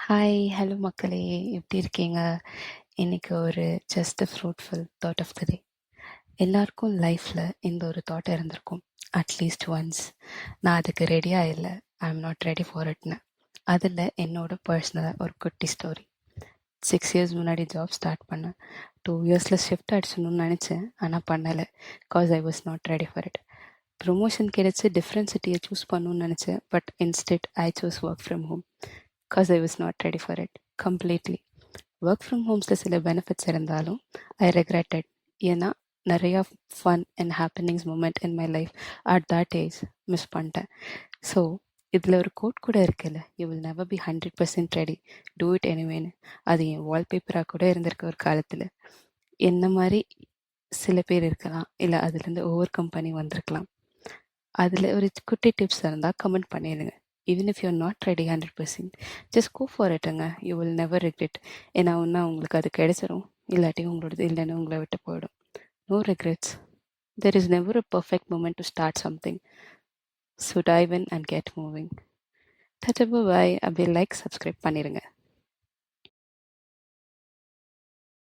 Hi, hello மக்களே! எப்படி இருக்கீங்க? இன்னைக்கு ஒரு just a fruitful thought of the day. எல்லாருக்கும் லைஃப்ல இந்த ஒரு தாட் இருந்திருக்கும். At least once. நான் அதுக்கு ரெடியா இல்ல. I am not ready for இட்ன்னு. அதில் என்னோட பர்சனலாக ஒரு குட்டி ஸ்டோரி. 6 இயர்ஸ் முன்னாடி ஜாப் ஸ்டார்ட் பண்ணேன். 2 இயர்ஸில் ஷிஃப்ட் அடிச்சணும்னு நினச்சேன். ஆனால் பண்ணலை. Cause I was not ready for it. Promotion கிடைச்சி டிஃப்ரெண்ட் சிட்டியை சூஸ் பண்ணணும்னு நினச்சேன். But instead I choose work from home. Cos I was not ready for it completely. Work from ஹோம்ஸில் சில பெனிஃபிட்ஸ் இருந்தாலும் ஐ ரெக்ரெட்டட். ஏன்னா நிறையா fun and happenings moment in my life at that age miss பண்ணிட்டேன். So இதில் ஒரு quote கூட இருக்குல்ல, you will never be 100% ready, do it எனிவேன்னு. அது என் வால்பேப்பராக கூட இருந்திருக்கு ஒரு காலத்தில். என்ன மாதிரி சில பேர் இருக்கலாம், இல்லை அதுலேருந்து ஓவர் கம்பெனி வந்திருக்கலாம். அதில் ஒரு குட்டி டிப்ஸ் இருந்தால் கமெண்ட் பண்ணிடுங்க. Even if you're not ready 100%, just go for இட்டுங்க. You will never regret. ஏன்னா ஒன்றா உங்களுக்கு அது கிடைச்சிரும், இல்லாட்டி உங்களோடது இல்லைன்னு உங்களை விட்டு போயிடும். No regrets. There is never a perfect moment to start something. So dive in and get moving. That bye. அப்படியே லைக் சப்ஸ்கிரைப் பண்ணிடுங்க.